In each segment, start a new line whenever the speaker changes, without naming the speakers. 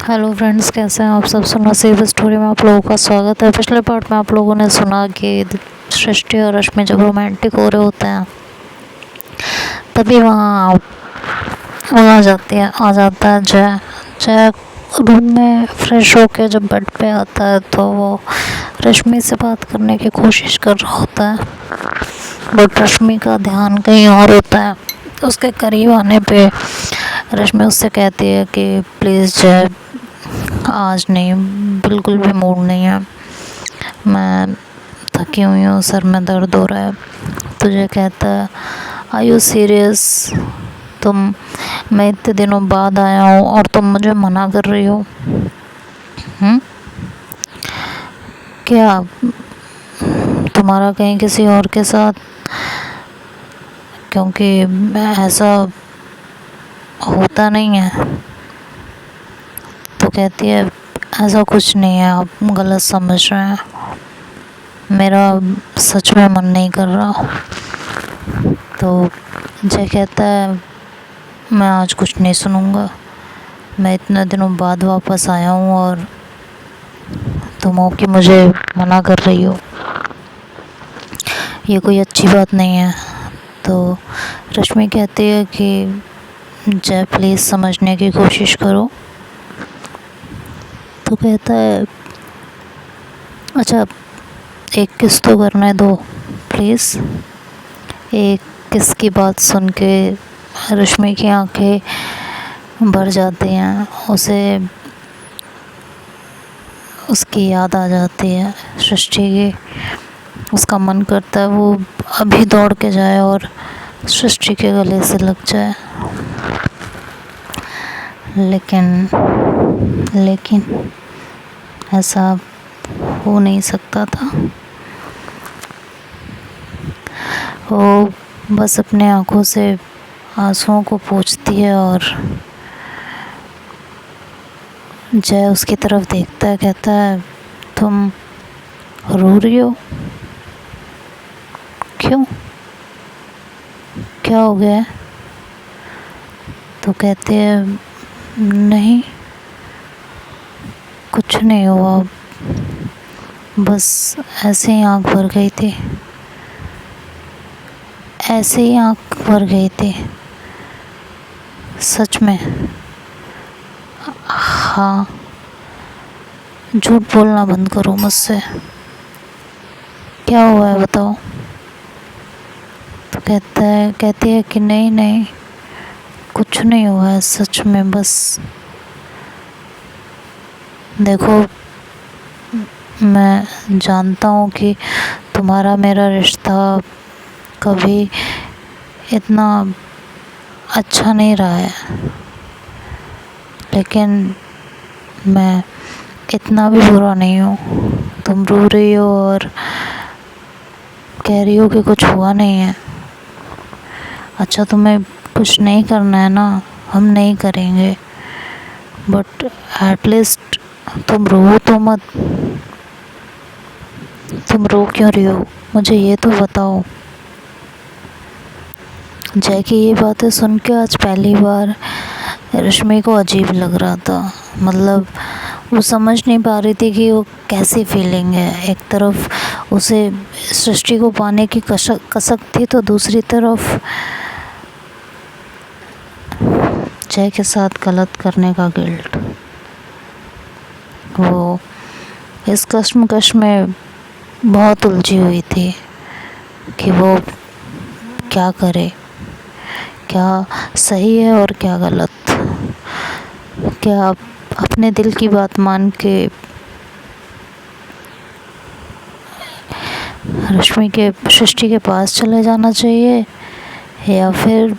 Hello friends, कैसे हैं आप सब। सुना सेव स्टोरी में आप लोगों का स्वागत है। पिछले पार्ट में आप लोगों ने सुना कि सृष्टि और रश्मि जब रोमांटिक हो रहे होते हैं तभी वहाँ वो आ जाता है जय। जय रूम में फ्रेश होके जब बेड पे आता है तो वो रश्मि से बात करने की कोशिश कर रहा होता है, बट रश्मि का ध्यान कहीं और होता है। उसके करीब आने पे रश्मि उससे कहती है कि प्लीज़ जय, आज नहीं, बिल्कुल भी मूड नहीं है, मैं थकी हुई हूँ, सर में दर्द हो रहा है। तुझे कहता है आर यू सीरियस, मैं इतने दिनों बाद आया हूँ और तुम मुझे मना कर रही हो। क्या तुम्हारा कहीं किसी और के साथ, क्योंकि ऐसा होता नहीं है। तो कहती है ऐसा कुछ नहीं है, आप गलत समझ रहे हैं, मेरा सच में मन नहीं कर रहा। तो जय कहता है मैं आज कुछ नहीं सुनूंगा, मैं इतने दिनों बाद वापस आया हूँ और तुम हो कि मुझे मना कर रही हो, ये कोई अच्छी बात नहीं है। तो रश्मि कहती है कि जय प्लीज़ समझने की कोशिश करो। तो कहता है अच्छा, एक किस तो करने दो प्लीज़। एक किस की बात सुन के रश्मि की आंखें भर जाती हैं, उसे उसकी याद आ जाती है सृष्टि की। उसका मन करता है वो अभी दौड़ के जाए और सृष्टि के गले से लग जाए, लेकिन ऐसा हो नहीं सकता था। वो बस अपने आँखों से आंसुओं को पोंछती है और जय उसकी तरफ देखता है, कहता है तुम रो रही हो, क्यों, क्या हो गया है। तो कहते हैं नहीं, कुछ नहीं हुआ, बस ऐसे ही आँख भर गई थी, ऐसे ही आँख भर गई थी, सच में। हाँ, झूठ बोलना बंद करो मुझसे, क्या हुआ है बताओ। तो कहती है कि नहीं, कुछ नहीं हुआ है सच में, बस देखो मैं जानता हूँ कि तुम्हारा मेरा रिश्ता कभी इतना अच्छा नहीं रहा है, लेकिन मैं इतना भी बुरा नहीं हूँ। तुम रो रही हो और कह रही हो कि कुछ हुआ नहीं है। अच्छा, तुम्हें कुछ नहीं करना है ना, हम नहीं करेंगे, बट एटलीस्ट तुम रो तो मत। तुम रो क्यों रही हो, मुझे ये तो बताओ। जय की ये बातें सुन के आज पहली बार रश्मि को अजीब लग रहा था। मतलब वो समझ नहीं पा रही थी कि वो कैसी फीलिंग है। एक तरफ उसे सृष्टि को पाने की कसक थी, तो दूसरी तरफ जय के साथ गलत करने का गिल्ट। वो इस कश्मकश में बहुत उलझी हुई थी कि वो क्या करे, क्या सही है और क्या गलत। क्या अपने दिल की बात मान के रश्मि के सृष्टि के पास चले जाना चाहिए, या फिर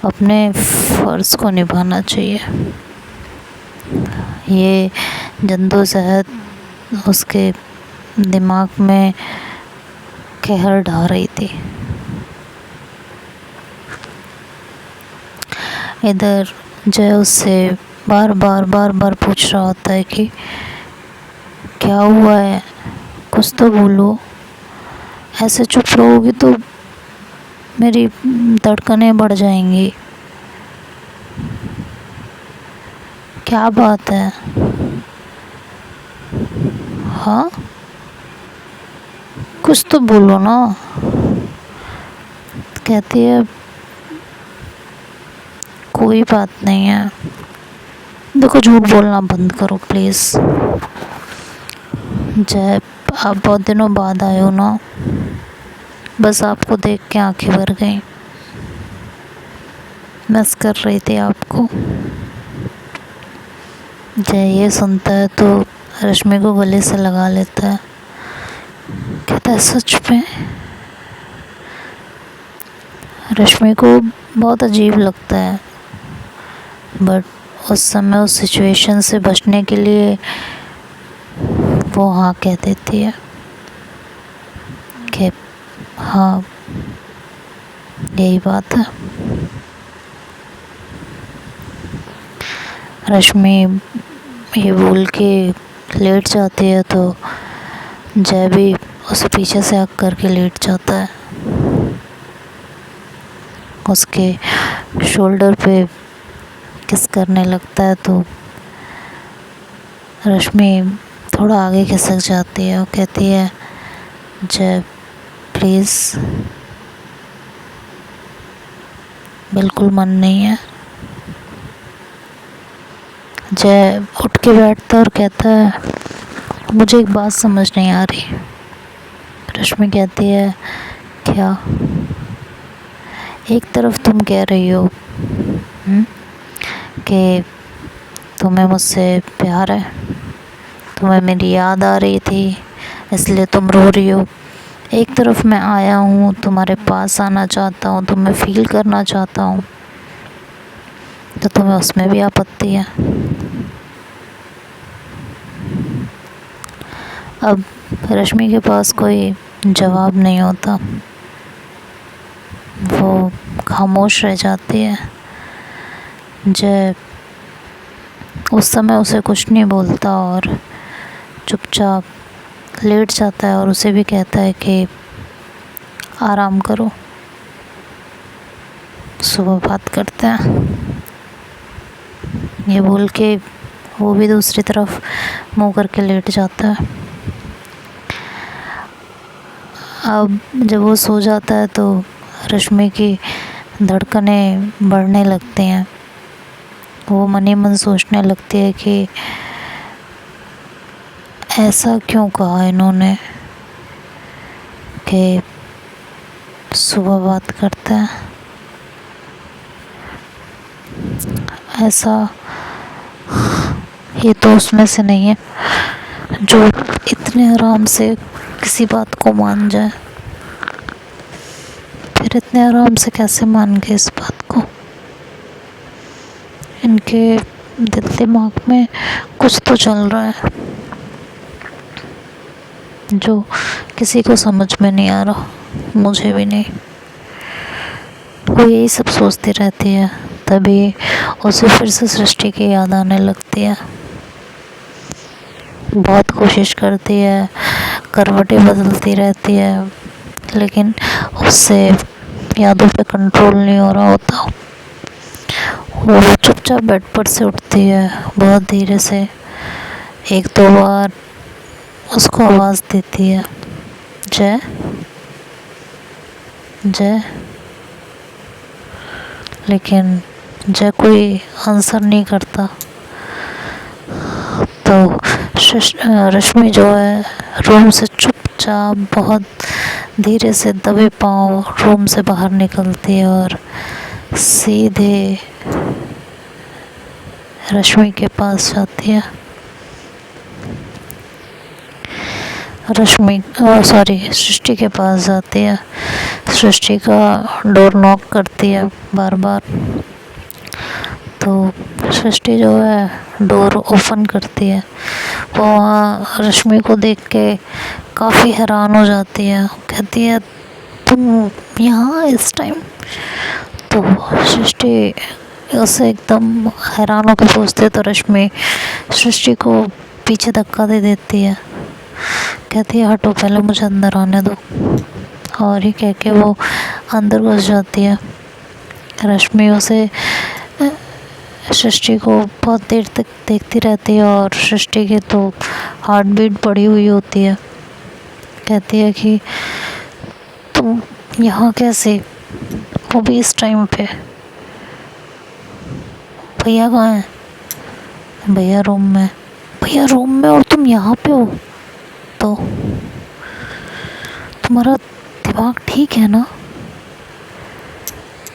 अपने फ़र्ज़ को निभाना चाहिए। ये जद्दोजहद उसके दिमाग में कहर ढा रही थी। इधर जय उससे बार बार पूछ रहा होता है कि क्या हुआ है, कुछ तो बोलो, ऐसे चुप रहोगी तो मेरी धड़कनें बढ़ जाएंगी। क्या बात है? हाँ, कुछ तो बोलो ना। कहती है कोई बात नहीं है। देखो, झूठ बोलना बंद करो प्लीज़। जय, आप बहुत दिनों बाद आए हो ना, बस आपको देख के आंखें भर गई। मिस कर रही थी आपको। जय ये सुनता है तो रश्मि को गले से लगा लेता है। कहता है सच में? रश्मि को बहुत अजीब लगता है, बट उस समय उस सिचुएशन से बचने के लिए वो हाँ कह देती है कि हाँ यही बात है। रश्मि ये बोल के लेट जाती है तो जय भी उसे पीछे से हक करके लेट जाता है। उसके शोल्डर पे किस करने लगता है तो रश्मि थोड़ा आगे खिसक जाती है और कहती है जय प्लीज़, बिल्कुल मन नहीं है। जय उठ के बैठता है और कहता है मुझे एक बात समझ नहीं आ रही। रश्मि कहती है क्या? एक तरफ तुम कह रही हो कि तुम्हें मुझसे प्यार है, तुम्हें मेरी याद आ रही थी इसलिए तुम रो रही हो। एक तरफ मैं आया हूँ, तुम्हारे पास आना चाहता हूँ, तुम्हें फील करना चाहता हूँ, तो तुम्हें उसमें भी आपत्ति है। अब रश्मि के पास कोई जवाब नहीं होता, वो खामोश रह जाती है। जय उस समय उसे कुछ नहीं बोलता और चुपचाप लेट जाता है और उसे भी कहता है कि आराम करो, सुबह बात करते हैं। ये बोल के वो भी दूसरी तरफ मुंह करके लेट जाता है। अब जब वो सो जाता है तो रश्मि की धड़कनें बढ़ने लगती हैं। वो मन ही मन सोचने लगती है कि ऐसा क्यों कहा इन्होंने कि सुबह बात करते हैं। ऐसा ये तो उसमें से नहीं है जो इतने आराम से किसी बात को मान जाए। फिर इतने आराम से कैसे मान गए इस बात को? इनके दिल दिमाग में कुछ तो चल रहा है जो किसी को समझ में नहीं आ रहा, मुझे भी नहीं। वो यही सब सोचती रहती है, तभी उसे फिर से सृष्टि की याद आने लगती है। बहुत कोशिश करती है, करवटें बदलती रहती है, लेकिन उससे यादों पे कंट्रोल नहीं हो रहा होता। वो चुपचाप बेड पर से उठती है, बहुत धीरे से एक दो बार उसको आवाज़ देती है जय जय, लेकिन जय कोई आंसर नहीं करता। तो रश्मि जो है रूम से चुपचाप बहुत धीरे से दबे पांव रूम से बाहर निकलती है और सीधे रश्मि के पास जाती है। सृष्टि के पास जाती है। सृष्टि का डोर नॉक करती है बार बार, तो सृष्टि जो है डोर ओपन करती है। वो वहाँ रश्मि को देख के काफ़ी हैरान हो जाती है, कहती है तुम यहाँ इस टाइम? तो सृष्टि उसे एकदम हैरान होकर पूछती है तो रश्मि सृष्टि को पीछे धक्का दे देती है, कहती है हटो, पहले मुझे अंदर आने दो। और ही कह के वो अंदर घुस जाती है। रश्मि उसे सृष्टि को बहुत देर तक देखती रहती है और सृष्टि की तो हार्ट बीट बढ़ी हुई होती है। कहती है कि तुम यहाँ कैसे, वो भी इस टाइम पे। भैया कहाँ हैं? भैया रूम में। भैया रूम में और तुम यहाँ पे हो? तो तुम्हारा दिमाग ठीक है ना?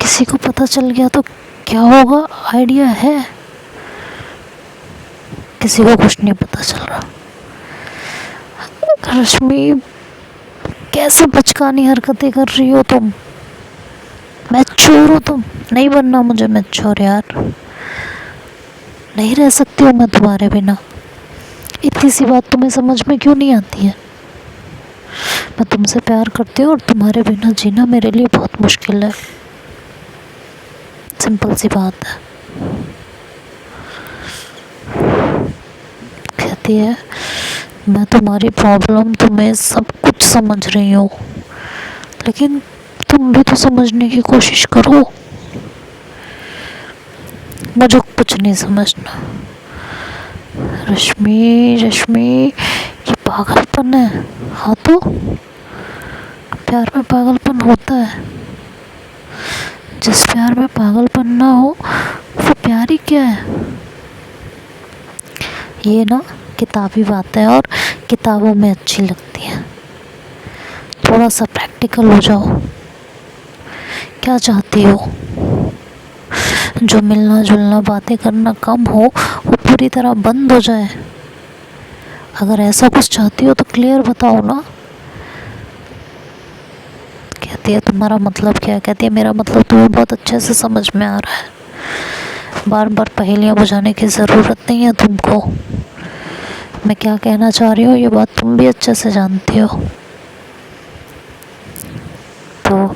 किसी को पता चल गया तो क्या होगा, आइडिया है? किसी को कुछ नहीं पता चल रहा। रश्मि, कैसे बचकानी हरकतें कर रही हो तुम? मैच्योर हो तुम? नहीं बनना मुझे मैच्योर यार, नहीं रह सकती हूँ मैं तुम्हारे बिना। इतनी सी बात तुम्हें समझ में क्यों नहीं आती है? मैं तुमसे प्यार करती हूँ और तुम्हारे बिना जीना मेरे लिए बहुत मुश्किल है। सिंपल सी बात है। कहती है मैं तुम्हारी प्रॉब्लम, तुम्हें सब कुछ समझ रही हूँ, लेकिन तुम भी तो समझने की कोशिश करो। मुझे कुछ नहीं समझना। रश्मि, रश्मि, ये पागलपन है। हाँ तो प्यार में पागलपन होता है। जिस प्यार में पागलपन ना हो वो प्यार ही क्या है? ये ना किताबी बातें और किताबों में अच्छी लगती है। थोड़ा सा प्रैक्टिकल हो जाओ। क्या चाहती हो? जो मिलना जुलना बातें करना कम हो वो पूरी तरह बंद हो जाए। अगर ऐसा कुछ चाहती हो तो क्लियर बताओ ना। कहती है तुम्हारा मतलब क्या है? कहती है मेरा मतलब तुम्हें बहुत अच्छे से समझ में आ रहा है। बार बार पहेलियाँ बुझाने की ज़रूरत नहीं है तुमको। मैं क्या कहना चाह रही हूँ ये बात तुम भी अच्छे से जानती हो। तो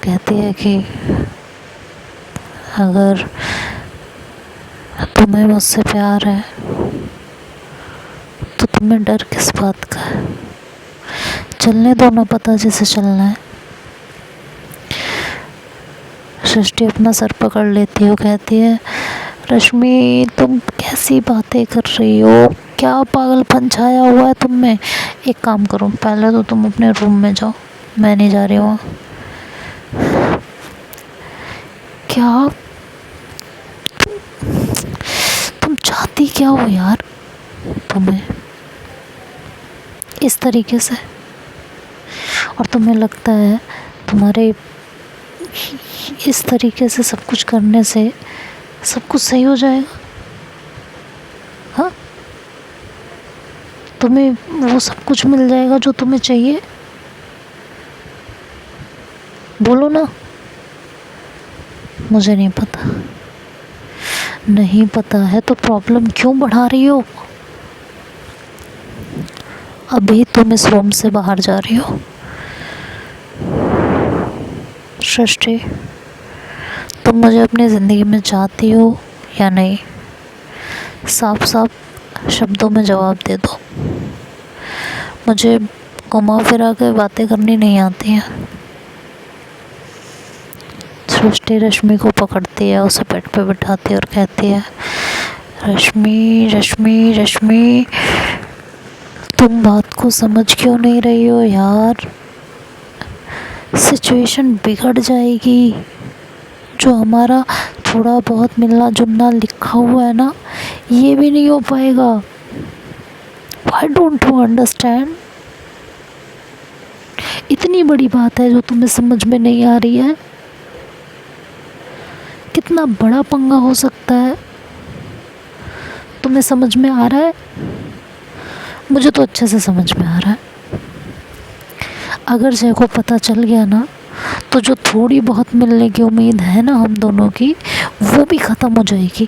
कहती है कि अगर तुम्हें मुझसे प्यार है तो तुम्हें डर किस बात का है? चलने दो ना, पता जिसे चलना है। सृष्टि अपना सर पकड़ लेती है। कहती है रश्मि, तुम कैसी बातें कर रही हो? क्या पागलपन छाया हुआ है तुम में? एक काम करो, पहले तो तुम अपने रूम में जाओ, मैं नहीं जा रही हूँ। क्या तुम चाहती क्या हो यार? तुम्हें इस तरीके से, और तुम्हें लगता है तुम्हारे इस तरीके से सब कुछ करने से सब कुछ सही हो जाएगा? हाँ, तुम्हें वो सब कुछ मिल जाएगा जो तुम्हें चाहिए? बोलो ना। मुझे नहीं पता। नहीं पता है तो प्रॉब्लम क्यों बढ़ा रही हो? अभी तुम इस रूम से बाहर जा रही हो। सृष्टि, तुम मुझे अपनी ज़िंदगी में चाहती हो या नहीं? साफ साफ शब्दों में जवाब दे दो। मुझे घुमा फिरा के बातें करनी नहीं आती हैं। सृष्टि रश्मि को पकड़ती है, उसे पेट पे बिठाती है और कहती है रश्मि, रश्मि, रश्मि, तुम बात को समझ क्यों नहीं रही हो यार? सिचुएशन बिगड़ जाएगी। जो हमारा थोड़ा बहुत मिलना जुलना लिखा हुआ है ना, ये भी नहीं हो पाएगा। Why don't you understand? इतनी बड़ी बात है जो तुम्हें समझ में नहीं आ रही है। कितना बड़ा पंगा हो सकता है, तुम्हें समझ में आ रहा है? मुझे तो अच्छे से समझ में आ रहा है। अगर जय को पता चल गया ना तो जो थोड़ी बहुत मिलने की उम्मीद है ना हम दोनों की, वो भी ख़त्म हो जाएगी।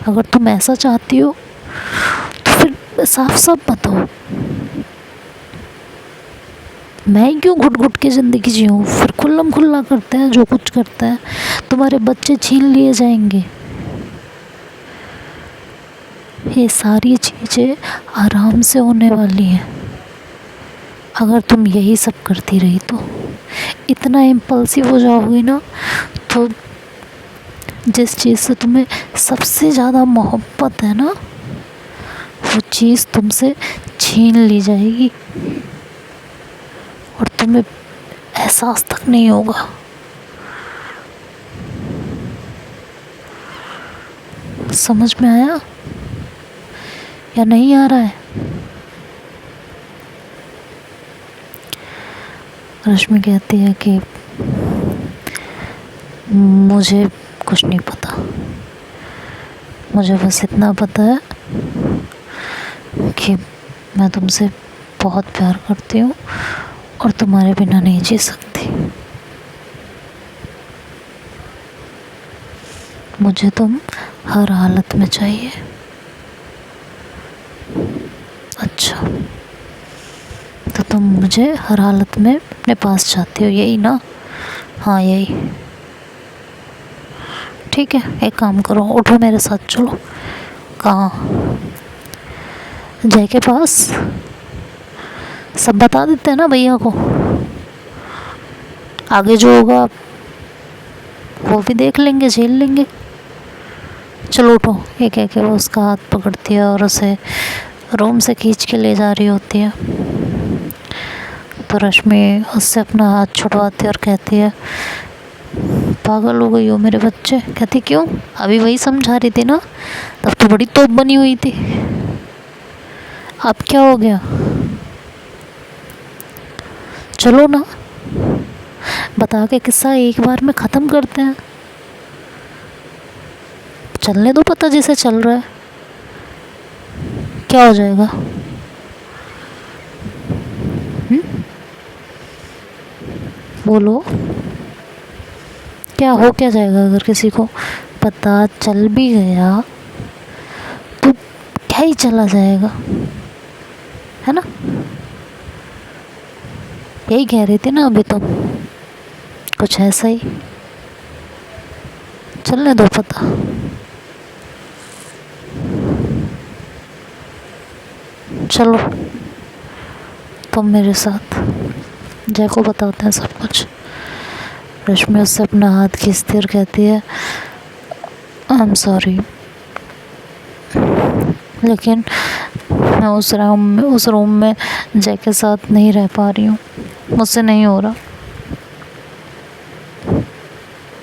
अगर तुम ऐसा चाहती हो तो फिर साफ साफ बताओ। मैं क्यों घुट घुट के ज़िंदगी जीऊँ? फिर खुल्लम खुल्ला करते हैं जो कुछ करते हैं। तुम्हारे बच्चे छीन लिए जाएंगे। ये सारी चीज़ें आराम से होने वाली हैं अगर तुम यही सब करती रही तो। इतना इम्पल्सिव हो जाओगी ना तो जिस चीज़ से तुम्हें सबसे ज़्यादा मोहब्बत है ना, वो चीज़ तुमसे छीन ली जाएगी और तुम्हें एहसास तक नहीं होगा। समझ में आया या नहीं आ रहा है? रश्मि कहती है कि मुझे कुछ नहीं पता, मुझे बस इतना पता है कि मैं तुमसे बहुत प्यार करती हूँ और तुम्हारे बिना नहीं जी सकती। मुझे तुम हर हालत में चाहिए। अच्छा, तो तुम मुझे हर हालत में अपने पास चाहती हो, यही ना? हाँ यही। ठीक है, एक काम करो, उठो मेरे साथ चलो। कहाँ? जय के पास। सब बता देते हैं ना भैया को, आगे जो होगा वो भी देख लेंगे, झेल लेंगे। चलो उठो। ये कह के वो उसका हाथ पकड़ती है और उसे रूम से खींच के ले जा रही होती है। तो रश्मि उससे अपना हाथ छुड़वाती है और कहती है, पागल हो गई हो मेरे बच्चे? कहती क्यों? अभी वही समझा रही थी ना, तब तो बड़ी तोप बनी हुई थी, अब क्या हो गया? चलो ना, बता के किस्सा एक बार में ख़त्म करते हैं। चलने दो पता जिसे चल रहा है, क्या हो जाएगा? बोलो, क्या हो क्या जाएगा? अगर किसी को पता चल भी गया तो क्या ही चला जाएगा, है ना? यही कह रही थी ना अभी तो, कुछ ऐसा ही। चलने दो पता। चलो तुम मेरे साथ, जय को बताते हैं सब कुछ। रश्मि उससे अपना हाथ खींचती और कहती है, आई एम सॉरी, लेकिन मैं उस रूम में जय के साथ नहीं रह पा रही हूँ, मुझसे नहीं हो रहा,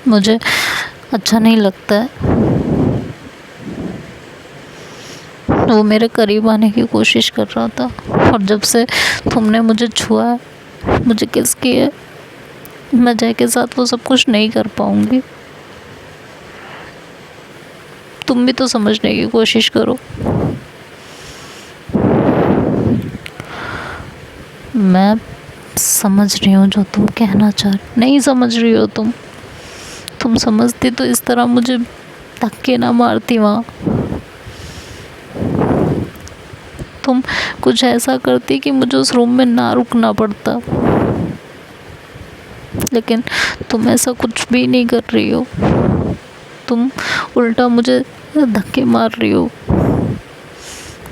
मुझे अच्छा नहीं लगता है। वो मेरे करीब आने की कोशिश कर रहा था और जब से तुमने मुझे छुआ, मुझे किस किया, मैं जय के साथ वो सब कुछ नहीं कर पाऊंगी। तुम भी तो समझने की कोशिश करो। मैं समझ रही हूँ जो तुम कहना चाह रही, नहीं समझ रही हो तुम समझती तो इस तरह मुझे धक्के ना मारती वहाँ, तुम कुछ ऐसा करती कि मुझे उस रूम में ना रुकना पड़ता, लेकिन तुम ऐसा कुछ भी नहीं कर रही हो। तुम उल्टा मुझे धक्के मार रही हो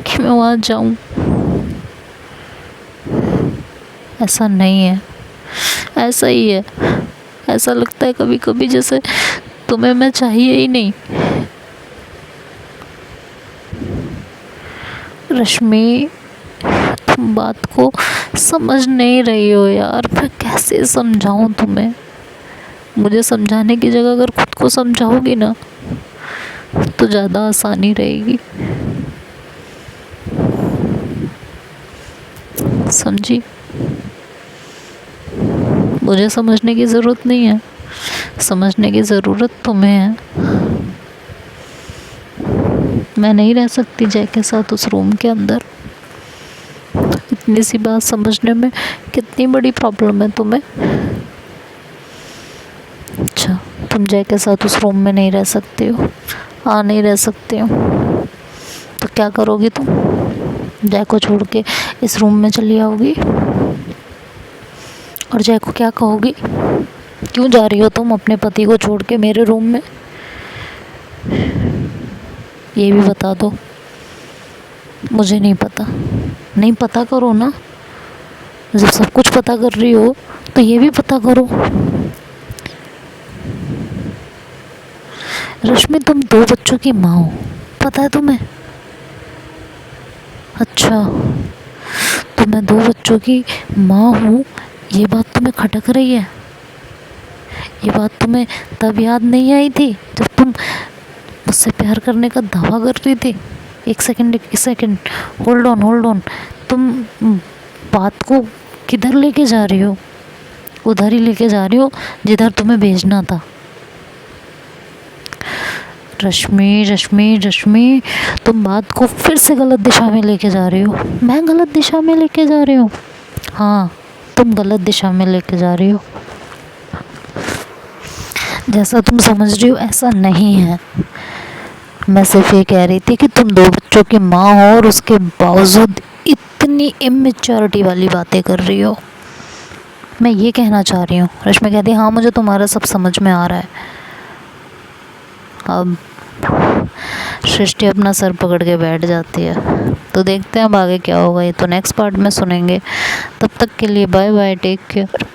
कि मैं वहाँ जाऊँ। ऐसा नहीं है, ऐसा ही है। ऐसा लगता है कभी कभी जैसे तुम्हें मैं चाहिए ही नहीं। रश्मि, तुम बात को समझ नहीं रही हो यार, मैं कैसे समझाऊं तुम्हें? मुझे समझाने की जगह अगर खुद को समझाओगी ना तो ज़्यादा आसानी रहेगी, समझी? मुझे समझने की ज़रूरत नहीं है, समझने की ज़रूरत तुम्हें है। मैं नहीं रह सकती जय के साथ उस रूम के अंदर। इतनी सी बात समझने में कितनी बड़ी प्रॉब्लम है तुम्हें? अच्छा, तुम जय के साथ उस रूम में नहीं रह सकती हो? हाँ, नहीं रह सकती हो। तो क्या करोगी तुम? जय को छोड़ के इस रूम में चली आओगी और जय को क्या कहोगी? क्यों जा रही हो तुम अपने पति को छोड़ के मेरे रूम में? ये भी बता दो। मुझे नहीं पता। नहीं पता करो ना, जब सब कुछ पता कर रही हो तो ये भी पता करो। रश्मि तुम 2 बच्चों की माँ हो, पता है तुम्हें? अच्छा, तो मैं 2 बच्चों की माँ हूँ, ये बात तुम्हें खटक रही है? ये बात तुम्हें तब याद नहीं आई थी जब तुम मुझसे प्यार करने का दावा कर रही थी? एक सेकंड, होल्ड ऑन। तुम बात को किधर लेके जा रही हो? उधर ही लेके जा रही हो जिधर तुम्हें भेजना था। रश्मि, तुम बात को फिर से गलत दिशा में लेके जा रही हो। मैं गलत दिशा में लेके जा रही हूँ? हाँ, तुम गलत दिशा में लेके जा रही हो। जैसा तुम समझ रही हो ऐसा नहीं है। मैं सिर्फ ये कह रही थी कि तुम 2 बच्चों की माँ हो और उसके बावजूद इतनी इमेच्योरिटी वाली बातें कर रही हो। मैं ये कहना चाह रही हूँ। रश्मि कहती हाँ, मुझे तुम्हारा सब समझ में आ रहा है। अब सृष्टि अपना सर पकड़ के बैठ जाती है। तो देखते हैं अब आगे क्या होगा, ये तो नेक्स्ट पार्ट में सुनेंगे। तब तक के लिए बाय बाय, टेक केयर।